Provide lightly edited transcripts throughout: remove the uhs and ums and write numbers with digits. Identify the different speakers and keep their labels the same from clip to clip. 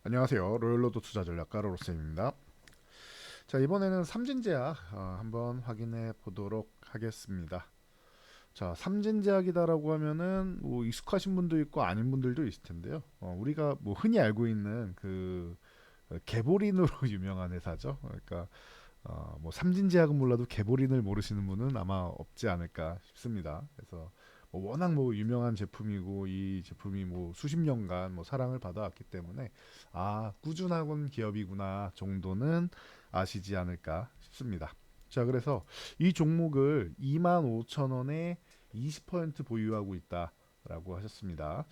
Speaker 1: 안녕하세요. 로열로드 투자 전략가 로쌤입니다. 자, 이번에는 삼진제약 한번 확인해 보도록 하겠습니다. 자, 삼진제약이다라고 하면은 뭐 익숙하신 분도 있고 아닌 분들도 있을 텐데요. 우리가 뭐 흔히 알고 있는 그 개보린으로 유명한 회사죠. 그러니까 뭐 삼진제약은 몰라도 개보린을 모르시는 분은 아마 없지 않을까 싶습니다. 그래서 뭐 워낙 뭐 유명한 제품이고 이 제품이 뭐 수십 년간 뭐 사랑을 받아왔기 때문에 꾸준한 기업이구나 정도는 아시지 않을까 싶습니다. 자, 그래서 이 종목을 25,000원에 20% 보유하고 있다라고 하셨습니다.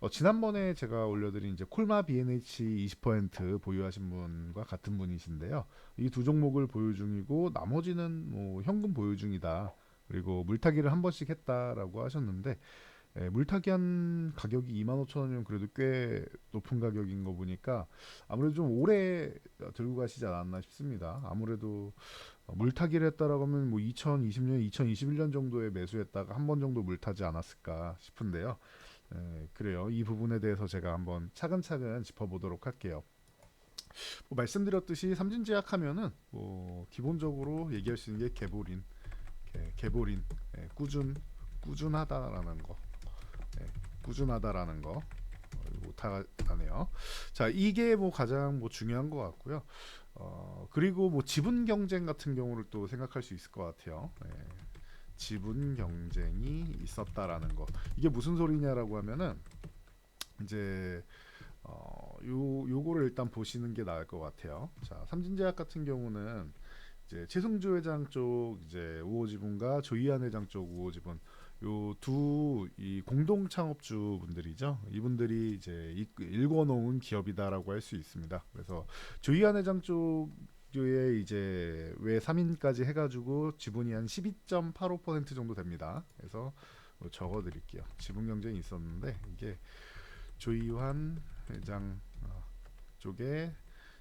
Speaker 1: 지난번에 제가 올려드린 이제 콜마 BNH 20% 보유하신 분과 같은 분이신데요. 이 두 종목을 보유 중이고 나머지는 뭐 현금 보유 중이다. 그리고 물타기를 한 번씩 했다라고 하셨는데 물타기 한 가격이 25,000원이면 그래도 꽤 높은 가격인 거 보니까 아무래도 좀 오래 들고 가시지 않았나 싶습니다. 아무래도 물타기를 했다라고 하면 뭐 2020년, 2021년 정도에 매수했다가 한 번 정도 물타지 않았을까 싶은데요. 그래요. 이 부분에 대해서 제가 한번 차근차근 짚어보도록 할게요. 뭐 말씀드렸듯이 삼진제약하면은 뭐 기본적으로 얘기할 수 있는 게 개보린, 꾸준하다라는 거, 예, 꾸준하다라는 거 못하네요. 자, 이게 뭐 가장 뭐 중요한 것 같고요. 그리고 뭐 지분 경쟁 같은 경우를 또 생각할 수 있을 것 같아요. 지분 경쟁이 있었다라는 거. 이게 무슨 소리냐라고 하면은 이제 요거를 일단 보시는 게 나을 것 같아요. 자, 삼진제약 같은 경우는 이제 최승주 회장 쪽 이제 우호 지분과 조희안 회장 쪽 우호 지분 요 두 이 공동 창업주 분들이죠. 이분들이 이제 일궈놓은 기업이다라고 할 수 있습니다. 그래서 조희안 회장 쪽에 이제 외 3인까지 해가지고 지분이 한 12.85% 정도 됩니다. 그래서 적어드릴게요. 지분 경쟁이 있었는데 이게 조희환 회장 쪽에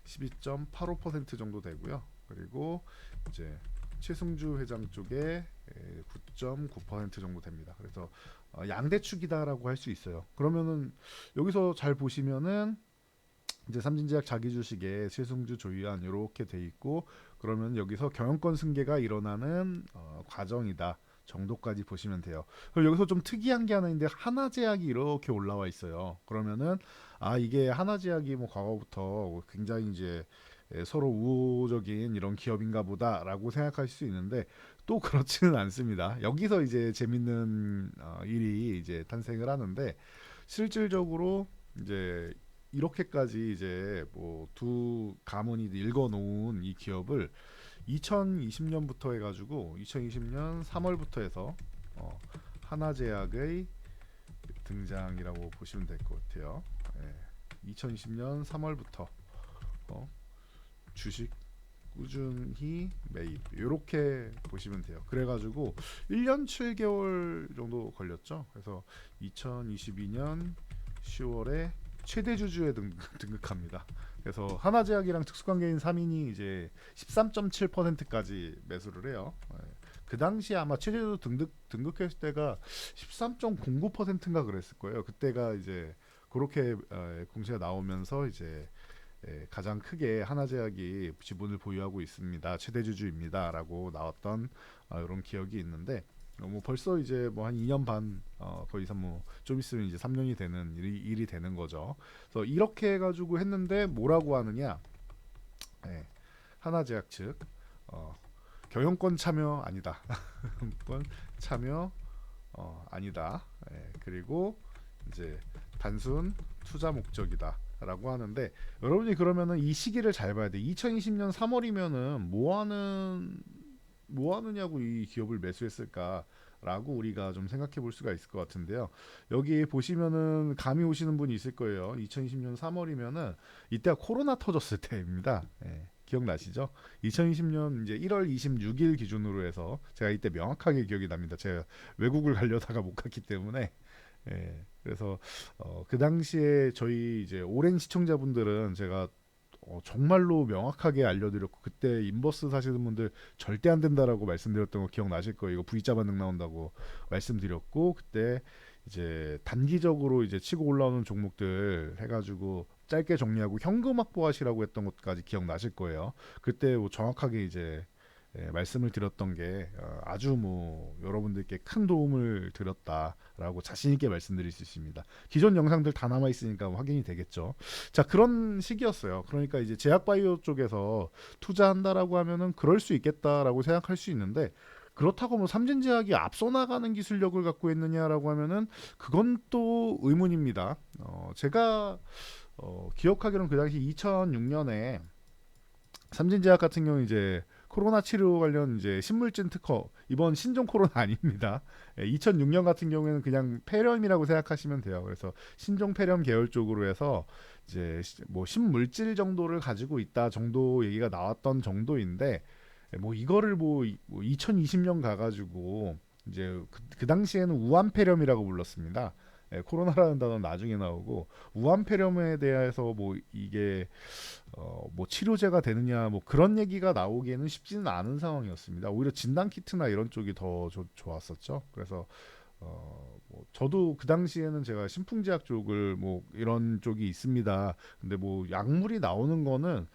Speaker 1: 12.85% 정도 되고요. 그리고 이제 최승주 회장 쪽에 9.9% 정도 됩니다. 그래서 양대축이다라고 할 수 있어요. 그러면은 여기서 잘 보시면은 이제 삼진제약 자기 주식에 최승주 조희안 이렇게 돼 있고 그러면 여기서 경영권 승계가 일어나는 과정이다. 정도까지 보시면 돼요. 그럼 여기서 좀 특이한 게 하나 있는데 하나제약이 이렇게 올라와 있어요. 그러면은 이게 하나제약이 뭐 과거부터 굉장히 이제 서로 우호적인 이런 기업인가 보다라고 생각할 수 있는데 또 그렇지는 않습니다. 여기서 이제 재밌는 일이 이제 탄생을 하는데 실질적으로 이제 이렇게까지 이제 뭐 두 가문이 읽어놓은 이 기업을 2020년부터 해가지고 2020년 3월부터 해서 하나제약의 등장이라고 보시면 될 것 같아요. 2020년 3월부터 어, 주식 꾸준히 매입 이렇게 보시면 돼요. 그래가지고 1년 7개월 정도 걸렸죠. 그래서 2022년 10월에 최대 주주에 등극합니다. 그래서 하나제약이랑 특수관계인 3인이 이제 13.7%까지 매수를 해요. 그 당시에 아마 최대주 등극했을 때가 13.09%인가 그랬을 거예요. 그때가 이제 그렇게 공시가 나오면서 이제 가장 크게 하나제약이 지분을 보유하고 있습니다. 최대 주주입니다라고 나왔던 이런 기억이 있는데 뭐 벌써 이제 뭐 한 2년 반 거의 뭐좀 있으면 이제 3년이 되는 일이 되는 거죠. 그래서 이렇게 해가지고 했는데 뭐라고 하느냐? 예, 하나제약 측 경영권 참여 아니다. 경영권 참여 아니다. 그리고 이제 단순 투자 목적이다. 라고 하는데 여러분이 그러면은 이 시기를 잘 봐야 돼. 2020년 3월이면은 뭐 하느냐고 이 기업을 매수했을까라고 우리가 좀 생각해 볼 수가 있을 것 같은데요. 여기 보시면은 감이 오시는 분이 있을 거예요. 2020년 3월이면은 이때가 코로나 터졌을 때입니다. 기억나시죠? 2020년 이제 1월 26일 기준으로 해서 제가 이때 명확하게 기억이 납니다. 제가 외국을 가려다가 못 갔기 때문에 그래서 그 당시에 저희 이제 오랜 시청자분들은 제가 정말로 명확하게 알려드렸고 그때 인버스 사시는 분들 절대 안 된다라고 말씀드렸던 거 기억나실 거예요. 이거 V자 반응 나온다고 말씀드렸고 그때 이제 단기적으로 이제 치고 올라오는 종목들 해가지고 짧게 정리하고 현금 확보하시라고 했던 것까지 기억나실 거예요. 그때 뭐 정확하게 이제 말씀을 드렸던 게 아주 뭐 여러분들께 큰 도움을 드렸다라고 자신 있게 말씀드릴 수 있습니다. 기존 영상들 다 남아 있으니까 확인이 되겠죠. 자, 그런 시기였어요. 그러니까 이제 제약바이오 쪽에서 투자한다라고 하면은 그럴 수 있겠다라고 생각할 수 있는데, 그렇다고 뭐 삼진제약이 앞서 나가는 기술력을 갖고 있느냐라고 하면은 그건 또 의문입니다. 제가 기억하기로는 그 당시 2006년에 삼진제약 같은 경우 이제 코로나 치료 관련 이제 신물진 특허, 이번 신종 코로나 아닙니다. 2006년 같은 경우에는 그냥 폐렴이라고 생각하시면 돼요. 그래서 신종 폐렴 계열 쪽으로 해서 이제 뭐 신물질 정도를 가지고 있다 정도 얘기가 나왔던 정도인데, 뭐 이거를 뭐 2020년 가가지고 이제 그 당시에는 우한폐렴이라고 불렀습니다. 코로나라는 단어는 나중에 나오고, 우한폐렴에 대해서 뭐 이게 뭐 치료제가 되느냐 뭐 그런 얘기가 나오기에는 쉽지는 않은 상황이었습니다. 오히려 진단 키트나 이런 쪽이 더 좋았었죠. 그래서 뭐 저도 그 당시에는 제가 신풍제약 쪽을 뭐 이런 쪽이 있습니다. 근데 뭐 약물이 나오는 거는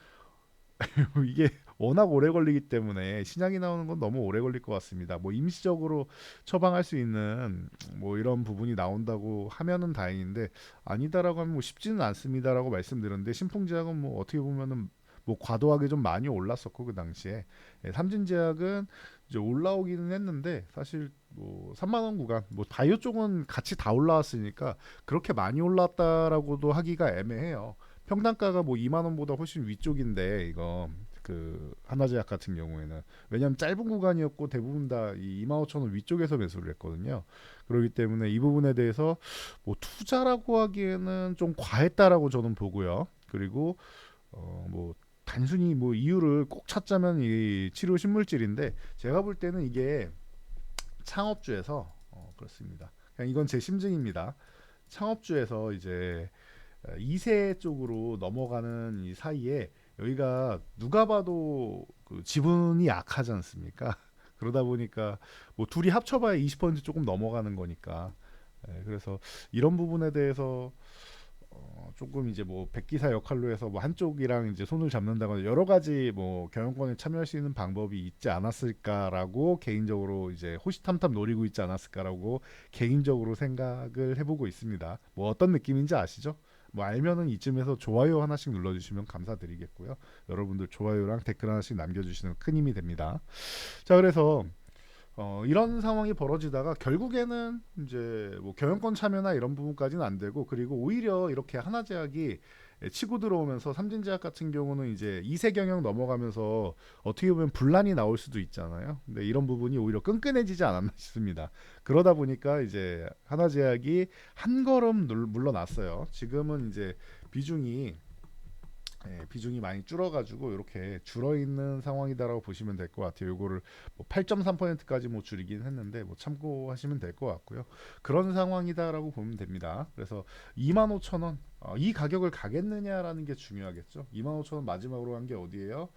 Speaker 1: 이게 워낙 오래 걸리기 때문에 신약이 나오는 건 너무 오래 걸릴 것 같습니다. 뭐 임시적으로 처방할 수 있는 뭐 이런 부분이 나온다고 하면은 다행인데, 아니다라고 하면 뭐 쉽지는 않습니다라고 말씀드렸는데, 신풍제약은 뭐 어떻게 보면은 뭐 과도하게 좀 많이 올랐었고 그 당시에 삼진제약은 이제 올라오기는 했는데, 사실 뭐 3만 원 구간, 뭐 바이오 쪽은 같이 다 올라왔으니까 그렇게 많이 올랐다라고도 하기가 애매해요. 평단가가 뭐 2만 원보다 훨씬 위쪽인데, 이거 그 하나제약 같은 경우에는 왜냐하면 짧은 구간이었고 대부분 다 이 2만 5천 원 위쪽에서 매수를 했거든요. 그렇기 때문에 이 부분에 대해서 뭐 투자라고 하기에는 좀 과했다라고 저는 보고요. 그리고 뭐 단순히 뭐 이유를 꼭 찾자면 이 치료 신물질인데, 제가 볼 때는 이게 창업주에서 그렇습니다. 그냥 이건 제 심증입니다. 창업주에서 이제 2세 쪽으로 넘어가는 이 사이에 여기가 누가 봐도 그 지분이 약하지 않습니까? 그러다 보니까 뭐 둘이 합쳐봐야 20% 조금 넘어가는 거니까. 그래서 이런 부분에 대해서 조금 이제 뭐 백기사 역할로 해서 뭐 한쪽이랑 이제 손을 잡는다거나 여러 가지 뭐 경영권에 참여할 수 있는 방법이 있지 않았을까라고 개인적으로 이제 호시탐탐 노리고 있지 않았을까라고 개인적으로 생각을 해보고 있습니다. 뭐 어떤 느낌인지 아시죠? 뭐 알면은 이쯤에서 좋아요 하나씩 눌러주시면 감사드리겠고요. 여러분들 좋아요랑 댓글 하나씩 남겨주시는 큰 힘이 됩니다. 자, 그래서 이런 상황이 벌어지다가 결국에는 이제 뭐 경영권 참여나 이런 부분까지는 안 되고, 그리고 오히려 이렇게 하나제약이 치고 들어오면서 삼진제약 같은 경우는 이제 2세 경영 넘어가면서 어떻게 보면 분란이 나올 수도 있잖아요. 근데 이런 부분이 오히려 끈끈해지지 않았나 싶습니다. 그러다 보니까 이제 하나제약이 한 걸음 물러났어요. 지금은 이제 비중이 비중이 많이 줄어가지고 이렇게 줄어 있는 상황이다라고 보시면 될 것 같아요. 이거를 뭐 8.3%까지 뭐 줄이긴 했는데 뭐 참고하시면 될 것 같고요. 그런 상황이다라고 보면 됩니다. 그래서 25,000원 이 가격을 가겠느냐라는 게 중요하겠죠. 25,000원 마지막으로 한 게 어디예요?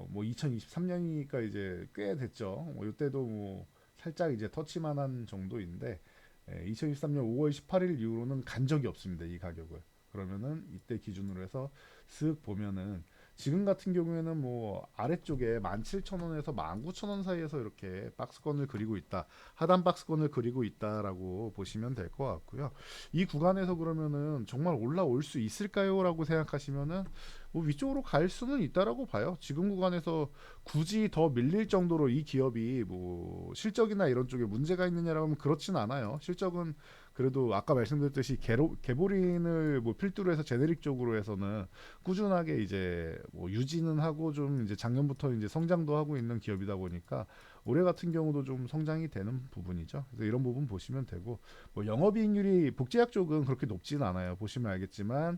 Speaker 1: 뭐 2023년이니까 이제 꽤 됐죠. 뭐 이때도 뭐 살짝 이제 터치만한 정도인데 2023년 5월 18일 이후로는 간 적이 없습니다. 이 가격을. 그러면은 이때 기준으로 해서 쓱 보면은 지금 같은 경우에는 뭐 아래쪽에 17,000원에서 19,000원 사이에서 이렇게 박스권을 그리고 있다. 하단 박스권을 그리고 있다라고 보시면 될 것 같고요. 이 구간에서 그러면은 정말 올라올 수 있을까요?라고 생각하시면은 뭐 위쪽으로 갈 수는 있다라고 봐요. 지금 구간에서 굳이 더 밀릴 정도로 이 기업이 뭐 실적이나 이런 쪽에 문제가 있느냐라고 하면 그렇진 않아요. 실적은 그래도 아까 말씀드렸듯이 개보린을 뭐 필두로 해서 제네릭 쪽으로 해서는 꾸준하게 이제 뭐 유지는 하고 좀 이제 작년부터 이제 성장도 하고 있는 기업이다 보니까 올해 같은 경우도 좀 성장이 되는 부분이죠. 그래서 이런 부분 보시면 되고, 뭐 영업이익률이 복제약 쪽은 그렇게 높지는 않아요. 보시면 알겠지만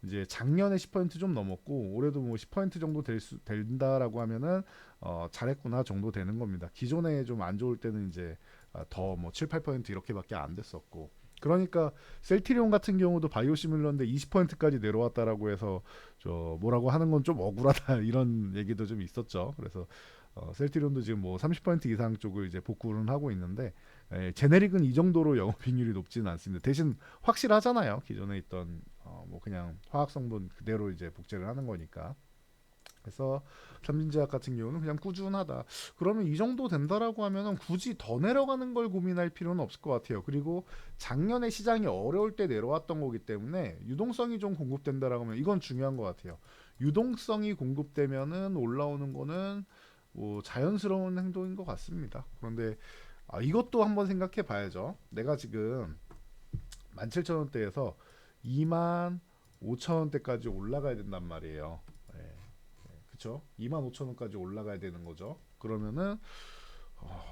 Speaker 1: 이제 작년에 10%좀 넘었고 올해도 뭐 10% 정도 된다라고 하면은 잘했구나 정도 되는 겁니다. 기존에 좀 안 좋을 때는 이제 더 뭐 7, 8% 이렇게밖에 안 됐었고, 그러니까 셀트리온 같은 경우도 바이오 시밀러인데 20%까지 내려왔다라고 해서 저 뭐라고 하는 건 좀 억울하다 이런 얘기도 좀 있었죠. 그래서 셀트리온도 지금 뭐 30% 이상 쪽을 이제 복구를 하고 있는데 제네릭은 이 정도로 영업이익률이 높지는 않습니다. 대신 확실하잖아요. 기존에 있던 뭐 그냥 화학 성분 그대로 이제 복제를 하는 거니까. 그래서 삼진제약 같은 경우는 그냥 꾸준하다. 그러면 이 정도 된다라고 하면은 굳이 더 내려가는 걸 고민할 필요는 없을 것 같아요. 그리고 작년에 시장이 어려울 때 내려왔던 거기 때문에 유동성이 좀 공급된다라고 하면 이건 중요한 것 같아요. 유동성이 공급되면은 올라오는 거는 뭐 자연스러운 행동인 것 같습니다. 그런데 이것도 한번 생각해 봐야죠. 내가 지금 17,000원대에서 25,000원대까지 올라가야 된단 말이에요. 예. 그쵸? 25,000원까지 올라가야 되는 거죠. 그러면은 어,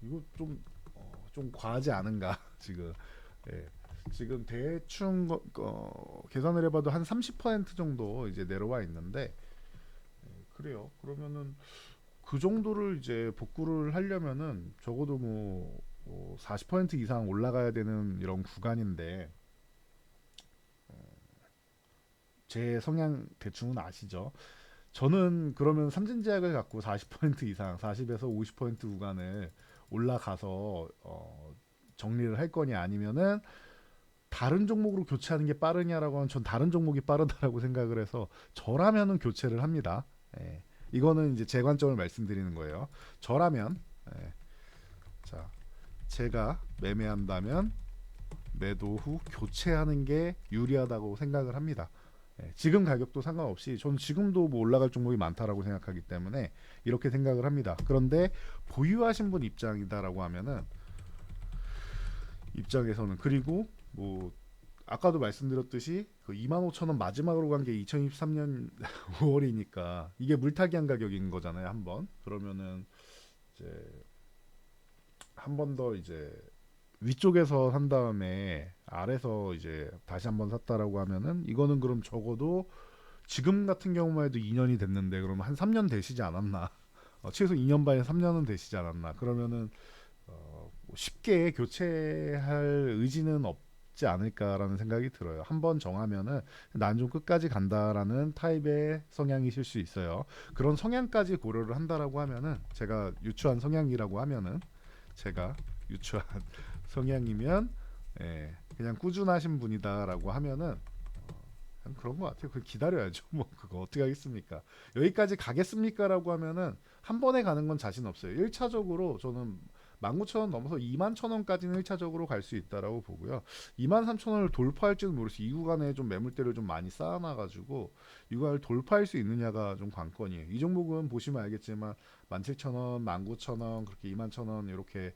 Speaker 1: 이거 좀 과하지 않은가 지금. 예. 지금 대충 계산을 해봐도 한 30% 정도 이제 내려와 있는데 그래요. 그러면은 그 정도를 이제 복구를 하려면은 적어도 뭐 40% 이상 올라가야 되는 이런 구간인데 제 성향 대충은 아시죠? 저는 그러면 삼진제약을 갖고 40% 이상, 40에서 50% 구간을 올라가서 정리를 할 거냐 아니면은 다른 종목으로 교체하는 게 빠르냐라고 하면 전 다른 종목이 빠르다라고 생각을 해서 저라면은 교체를 합니다. 예. 이거는 이제 제 관점을 말씀드리는 거예요. 저라면 예. 자, 제가 매매한다면 매도 후 교체하는 게 유리하다고 생각을 합니다. 예, 지금 가격도 상관없이 저는 지금도 뭐 올라갈 종목이 많다라고 생각하기 때문에 이렇게 생각을 합니다. 그런데 보유하신 분 입장이다라고 하면은 입장에서는 그리고 뭐 아까도 말씀드렸듯이 그 25,000원 마지막으로 간 게 2023년 5월이니까 이게 물타기한 가격인 거잖아요. 한번 그러면은 이제 한 번 더 이제 위쪽에서 산 다음에 아래서 이제 다시 한번 샀다라고 하면은 이거는 그럼 적어도 지금 같은 경우만 해도 2년이 됐는데 그러면 한 3년 되시지 않았나? 최소 2년 반에 3년은 되시지 않았나? 그러면은 뭐 쉽게 교체할 의지는 없지 않을까라는 생각이 들어요. 한번 정하면은 난 좀 끝까지 간다라는 타입의 성향이실 수 있어요. 그런 성향까지 고려를 한다라고 하면은 제가 유추한 성향이라고 하면은 제가 유추한 성향이면 그냥 꾸준하신 분이다라고 하면은 그냥 그런 것 같아요. 그 기다려야죠. 뭐 그거 어떻게 하겠습니까? 여기까지 가겠습니까라고 하면은 한 번에 가는 건 자신 없어요. 1차적으로 저는 19,000원 넘어서 21,000원까지는 1차적으로 갈 수 있다라고 보고요. 23,000원을 돌파할지는 모르겠어요. 이 구간에 좀 매물대를 좀 많이 쌓아놔가지고 이 구간을 돌파할 수 있느냐가 좀 관건이에요. 이 종목은 보시면 알겠지만 17,000원, 19,000원, 그렇게 21,000원 이렇게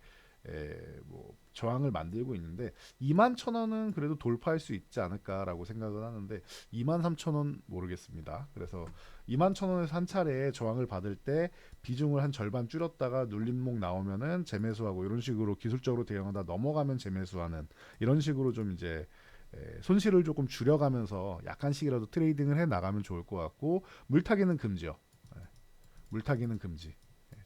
Speaker 1: 뭐 저항을 만들고 있는데 21,000원은 그래도 돌파할 수 있지 않을까라고 생각을 하는데 23,000원 모르겠습니다. 그래서 21,000원에서 한 차례 저항을 받을 때 비중을 한 절반 줄였다가 눌림목 나오면은 재매수하고 이런 식으로 기술적으로 대응하다 넘어가면 재매수하는 이런 식으로 좀 이제 손실을 조금 줄여가면서 약간씩이라도 트레이딩을 해 나가면 좋을 것 같고 물타기는 금지요. 예, 물타기는 금지.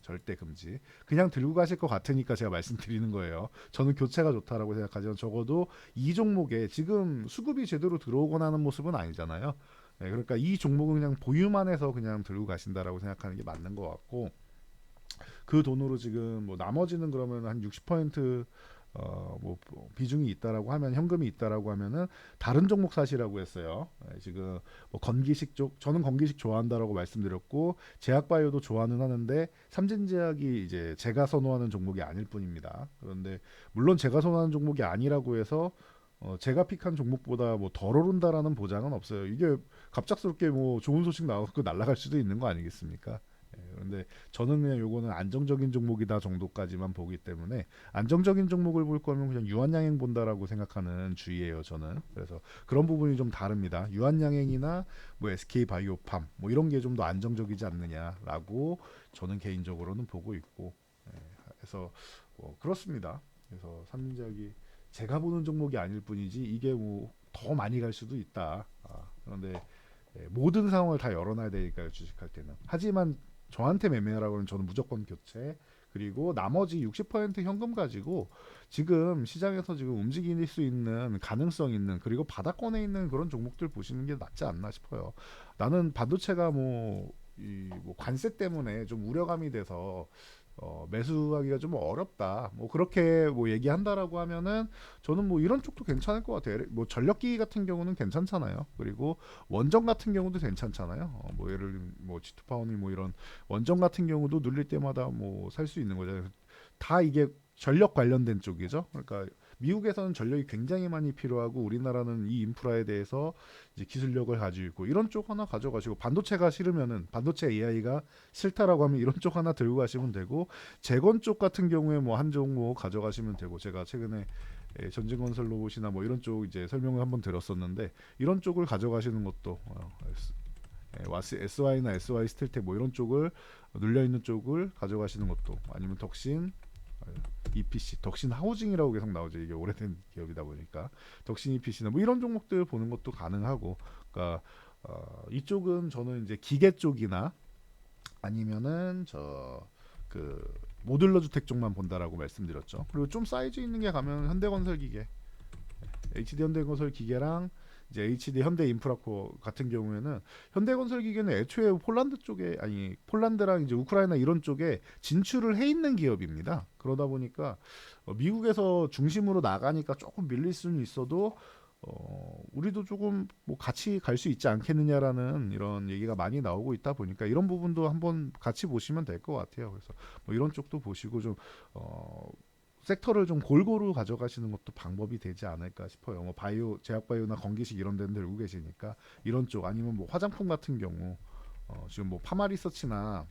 Speaker 1: 절대 금지. 그냥 들고 가실 것 같으니까 제가 말씀드리는 거예요. 저는 교체가 좋다라고 생각하지만 적어도 이 종목에 지금 수급이 제대로 들어오거나 하는 모습은 아니잖아요. 그러니까 이 종목은 그냥 보유만 해서 그냥 들고 가신다라고 생각하는 게 맞는 것 같고 그 돈으로 지금 뭐 나머지는 그러면 한 60% 뭐 비중이 있다라고 하면 현금이 있다라고 하면은 다른 종목 사시라고 했어요. 지금 뭐 건기식 쪽 저는 건기식 좋아한다라고 말씀드렸고 제약바이오도 좋아는 하는데 삼진제약이 이제 제가 선호하는 종목이 아닐 뿐입니다. 그런데 물론 제가 선호하는 종목이 아니라고 해서 제가 픽한 종목보다 뭐 덜 오른다라는 보장은 없어요. 이게 갑작스럽게 뭐 좋은 소식 나와서 날아갈 수도 있는 거 아니겠습니까? 그런데 저는 그냥 요거는 안정적인 종목이다 정도까지만 보기 때문에 안정적인 종목을 볼 거면 그냥 유한양행 본다라고 생각하는 주의예요 저는. 그래서 그런 부분이 좀 다릅니다. 유한양행이나 뭐 SK바이오팜 뭐 이런 게 좀 더 안정적이지 않느냐라고 저는 개인적으로는 보고 있고 그래서 그렇습니다. 그래서 삼진제약이 제가 보는 종목이 아닐 뿐이지 이게 뭐 더 많이 갈 수도 있다. 그런데 모든 상황을 다 열어놔야 되니까요 주식할 때는. 하지만 저한테 매매하라고 하면 저는 무조건 교체 그리고 나머지 60% 현금 가지고 지금 시장에서 지금 움직일 수 있는 가능성 있는 그리고 바닥권에 있는 그런 종목들 보시는 게 낫지 않나 싶어요. 나는 반도체가 뭐 이 뭐 관세 때문에 좀 우려감이 돼서 매수하기가 좀 어렵다. 뭐 그렇게 뭐 얘기한다라고 하면은 저는 뭐 이런 쪽도 괜찮을 것 같아요. 뭐 전력기기 같은 경우는 괜찮잖아요. 그리고 원전 같은 경우도 괜찮잖아요. 뭐 예를 들면 뭐 G2파워니 뭐 이런 원전 같은 경우도 눌릴 때마다 뭐 살 수 있는 거잖아요. 다 이게 전력 관련된 쪽이죠. 그러니까 미국에서는 전력이 굉장히 많이 필요하고 우리나라는 이 인프라에 대해서 이제 기술력을 가지고 있고 이런 쪽 하나 가져가시고 반도체가 싫으면은 반도체 AI가 싫다라고 하면 이런 쪽 하나 들고 가시면 되고 재건 쪽 같은 경우에 뭐 한 종목 가져가시면 되고 제가 최근에 전진건설 로봇이나 뭐 이런 쪽 이제 설명을 한번 드렸었는데 이런 쪽을 가져가시는 것도 SY나 SY 스틸텍 뭐 이런 쪽을 눌려 있는 쪽을 가져가시는 것도 아니면 덕신 EPC, 덕신 하우징이라고 계속 나오죠. 이게 오래된 기업이다 보니까 덕신 EPC나 뭐 이런 종목들 보는 것도 가능하고, 그러니까 이쪽은 저는 이제 기계 쪽이나 아니면은 저 그 모듈러 주택 쪽만 본다라고 말씀드렸죠. 그리고 좀 사이즈 있는 게 가면 현대건설 기계, HD 현대건설 기계랑 이제 HD 현대 인프라코 같은 경우에는 현대건설 기계는 애초에 폴란드 쪽에 아니 폴란드랑 이제 우크라이나 이런 쪽에 진출을 해 있는 기업입니다. 그러다 보니까 미국에서 중심으로 나가니까 조금 밀릴 수는 있어도 우리도 조금 뭐 같이 갈 수 있지 않겠느냐라는 이런 얘기가 많이 나오고 있다 보니까 이런 부분도 한번 같이 보시면 될 것 같아요. 그래서 뭐 이런 쪽도 보시고 좀 섹터를 좀 골고루 가져가시는 것도 방법이 되지 않을까 싶어요. 뭐 바이오, 제약바이오나 건기식 이런 데는 들고 계시니까 이런 쪽 아니면 뭐 화장품 같은 경우 지금 뭐 파마리서치나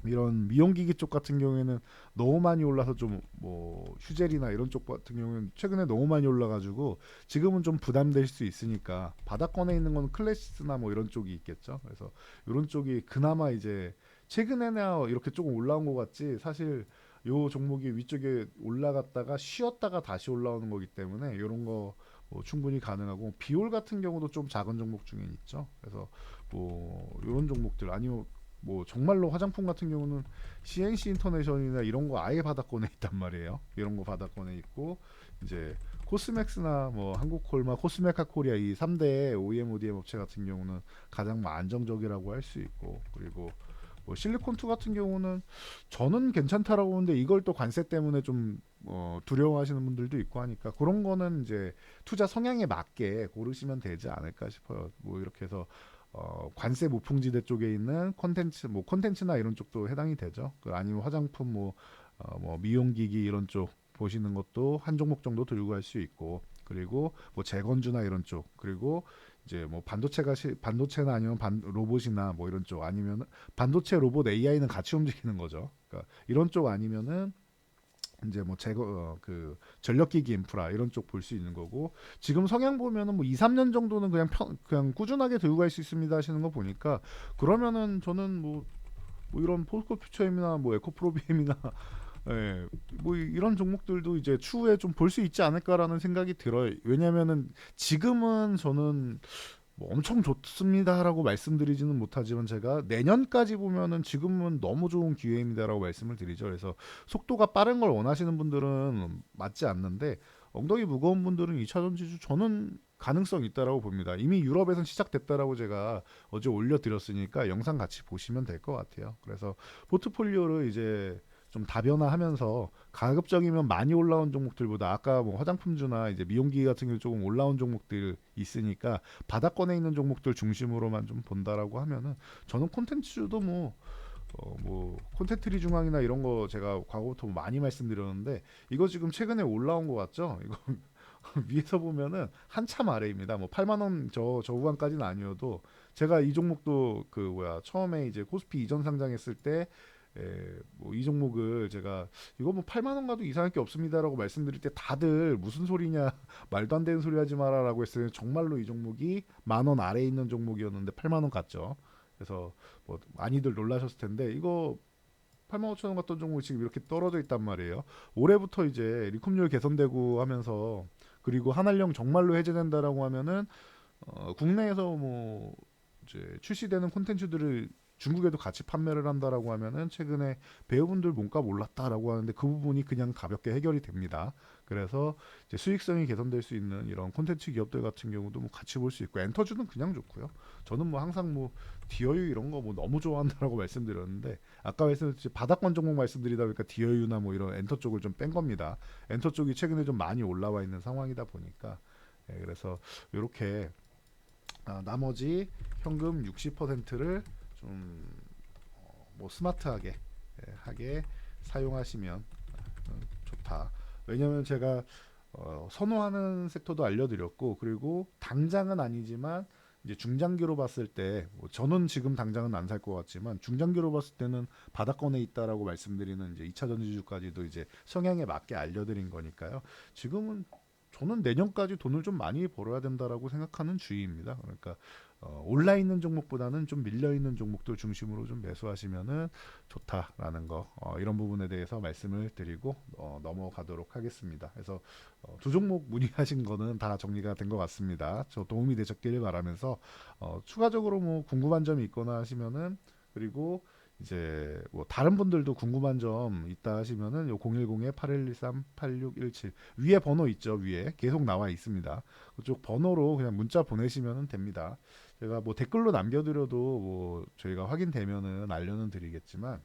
Speaker 1: 이런 미용기기 쪽 같은 경우에는 너무 많이 올라서 좀 뭐 휴젤이나 이런 쪽 같은 경우는 최근에 너무 많이 올라가지고 지금은 좀 부담될 수 있으니까 바닥권에 있는 건 클래시스나 뭐 이런 쪽이 있겠죠. 그래서 이런 쪽이 그나마 이제 최근에나 이렇게 조금 올라온 것 같지 사실 요 종목이 위쪽에 올라갔다가 쉬었다가 다시 올라오는 거기 때문에 이런 거 뭐 충분히 가능하고 비올 같은 경우도 좀 작은 종목 중에 있죠. 그래서 뭐 이런 종목들 아니면 뭐 정말로 화장품 같은 경우는 CNC 인터내셔널이나 이런 거 아예 바닥권에 있단 말이에요. 이런 거 바닥권에 있고 이제 코스맥스나 뭐 한국콜마, 코스메카 코리아 이 3대 OEM, ODM 업체 같은 경우는 가장 뭐 안정적이라고 할 수 있고 그리고 뭐 실리콘2 같은 경우는 저는 괜찮다라고 보는데 이걸 또 관세 때문에 좀 두려워하시는 분들도 있고 하니까 그런 거는 이제 투자 성향에 맞게 고르시면 되지 않을까 싶어요. 뭐 이렇게 해서 관세 무풍지대 쪽에 있는 콘텐츠 뭐 콘텐츠나 이런 쪽도 해당이 되죠. 아니면 화장품 뭐 미용기기 이런 쪽 보시는 것도 한 종목 정도 들고 갈 수 있고 그리고 뭐 재건주나 이런 쪽 그리고 이제 뭐 반도체나 아니면 로봇이나 뭐 이런 쪽 아니면 반도체 로봇 AI는 같이 움직이는 거죠. 그러니까 이런 쪽 아니면은 이제 뭐 그 전력기기 인프라 이런 쪽 볼 수 있는 거고 지금 성향 보면은 뭐 2, 3년 정도는 그냥 꾸준하게 들고 갈 수 있습니다 하시는 거 보니까 그러면은 저는 뭐 이런 포스코 퓨처엠이나 뭐 에코프로비엠이나 예, 뭐 이런 종목들도 이제 추후에 좀 볼 수 있지 않을까라는 생각이 들어요. 왜냐면은 지금은 저는 뭐 엄청 좋습니다라고 말씀드리지는 못하지만 제가 내년까지 보면은 지금은 너무 좋은 기회입니다라고 말씀을 드리죠. 그래서 속도가 빠른 걸 원하시는 분들은 맞지 않는데 엉덩이 무거운 분들은 2차 전지주 저는 가능성 있다라고 봅니다. 이미 유럽에선 시작됐다라고 제가 어제 올려드렸으니까 영상 같이 보시면 될 것 같아요. 그래서 포트폴리오를 이제 좀 다변화하면서 가급적이면 많이 올라온 종목들보다 아까 뭐 화장품주나 이제 미용기기 같은 경우 조금 올라온 종목들 있으니까 바닥권에 있는 종목들 중심으로만 좀 본다라고 하면은 저는 콘텐츠도 뭐 콘텐츠리 중앙이나 이런 거 제가 과거부터 많이 말씀드렸는데 이거 지금 최근에 올라온 것 같죠? 이거 위에서 보면은 한참 아래입니다. 뭐 8만 원 저 구간까지는 아니어도 제가 이 종목도 그 뭐야 처음에 이제 코스피 이전 상장했을 때 뭐 이 종목을 제가 이거 뭐 8만 원 가도 이상할 게 없습니다라고 말씀드릴 때 다들 무슨 소리냐 말도 안 되는 소리 하지 마라라고 했어요. 정말로 이 종목이 10,000원 아래에 있는 종목이었는데 8만 원 갔죠. 그래서 뭐 많이들 놀라셨을 텐데 이거 8만 5천 원 갔던 종목이 지금 이렇게 떨어져 있단 말이에요. 올해부터 이제 리쿰율 개선되고 하면서 그리고 한알령 정말로 해제된다라고 하면은 국내에서 뭐 이제 출시되는 콘텐츠들을 중국에도 같이 판매를 한다라고 하면은 최근에 배우분들 몸값 올랐다라고 하는데 그 부분이 그냥 가볍게 해결이 됩니다. 그래서 이제 수익성이 개선될 수 있는 이런 콘텐츠 기업들 같은 경우도 뭐 같이 볼 수 있고 엔터주는 그냥 좋고요. 저는 뭐 항상 뭐 디어유 이런 거 뭐 너무 좋아한다라고 말씀드렸는데 아까 말씀드렸듯이 바닥권 종목 말씀드리다 보니까 디어유나 뭐 이런 엔터 쪽을 좀 뺀 겁니다. 엔터 쪽이 최근에 좀 많이 올라와 있는 상황이다 보니까 그래서 이렇게 나머지 현금 60%를 좀 뭐 스마트하게 하게 사용하시면 좋다. 왜냐면 제가 선호하는 섹터도 알려드렸고 그리고 당장은 아니지만 이제 중장기로 봤을 때뭐 저는 지금 당장은 안 살 것 같지만 중장기로 봤을 때는 바닥권에 있다라고 말씀드리는 이제 2차 전지주까지도 이제 성향에 맞게 알려드린 거니까요. 지금은 저는 내년까지 돈을 좀 많이 벌어야 된다라고 생각하는 주의입니다. 그러니까 올라 있는 종목보다는 좀 밀려 있는 종목들 중심으로 좀 매수하시면은 좋다라는 거 이런 부분에 대해서 말씀을 드리고 넘어가도록 하겠습니다. 그래서 두 종목 문의하신 거는 다 정리가 된 것 같습니다. 저 도움이 되셨길 바라면서 추가적으로 뭐 궁금한 점이 있거나 하시면은 그리고 이제 뭐 다른 분들도 궁금한 점 있다 하시면은 요 010-8113-8617 위에 번호 있죠. 위에 계속 나와 있습니다. 그쪽 번호로 그냥 문자 보내시면 됩니다. 제가 뭐 댓글로 남겨드려도 뭐 저희가 확인되면은 알려는 드리겠지만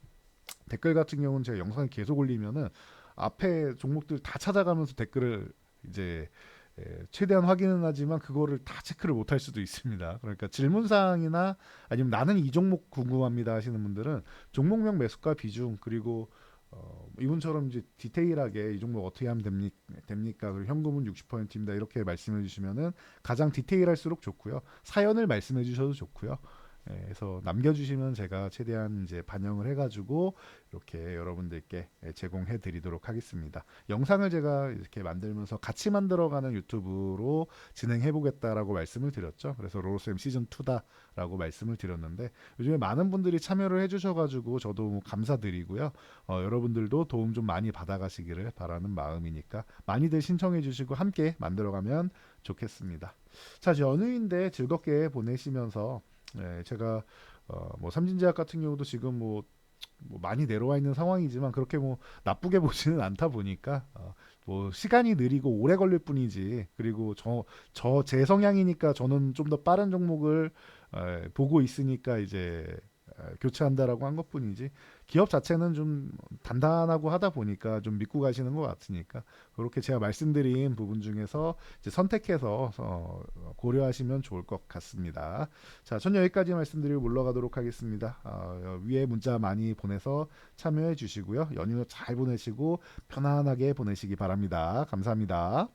Speaker 1: 댓글 같은 경우는 제가 영상을 계속 올리면은 앞에 종목들 다 찾아가면서 댓글을 이제 최대한 확인은 하지만 그거를 다 체크를 못할 수도 있습니다. 그러니까 질문사항이나 아니면 나는 이 종목 궁금합니다 하시는 분들은 종목명 매수가 비중 그리고 이분처럼 이제 디테일하게 이 종목 어떻게 하면 됩니까? 그리고 현금은 60%입니다. 이렇게 말씀해 주시면은 가장 디테일할수록 좋고요. 사연을 말씀해 주셔도 좋고요. 그래서 남겨주시면 제가 최대한 이제 반영을 해가지고 이렇게 여러분들께 제공해 드리도록 하겠습니다. 영상을 제가 이렇게 만들면서 같이 만들어가는 유튜브로 진행해 보겠다라고 말씀을 드렸죠. 그래서 로로쌤 시즌 2다라고 말씀을 드렸는데 요즘에 많은 분들이 참여를 해주셔가지고 저도 뭐 감사드리고요. 여러분들도 도움 좀 많이 받아가시기를 바라는 마음이니까 많이들 신청해 주시고 함께 만들어가면 좋겠습니다. 자, 연휴인데 즐겁게 보내시면서 제가 뭐 삼진제약 같은 경우도 지금 뭐 많이 내려와 있는 상황이지만 그렇게 뭐 나쁘게 보지는 않다 보니까 뭐 시간이 느리고 오래 걸릴 뿐이지 그리고 저 제 성향이니까 저는 좀 더 빠른 종목을 보고 있으니까 이제 교체한다라고 한 것뿐이지 기업 자체는 좀 단단하고 하다 보니까 좀 믿고 가시는 것 같으니까 그렇게 제가 말씀드린 부분 중에서 이제 선택해서 고려하시면 좋을 것 같습니다. 자, 전 여기까지 말씀드리고 물러가도록 하겠습니다. 위에 문자 많이 보내서 참여해 주시고요. 연휴 잘 보내시고 편안하게 보내시기 바랍니다. 감사합니다.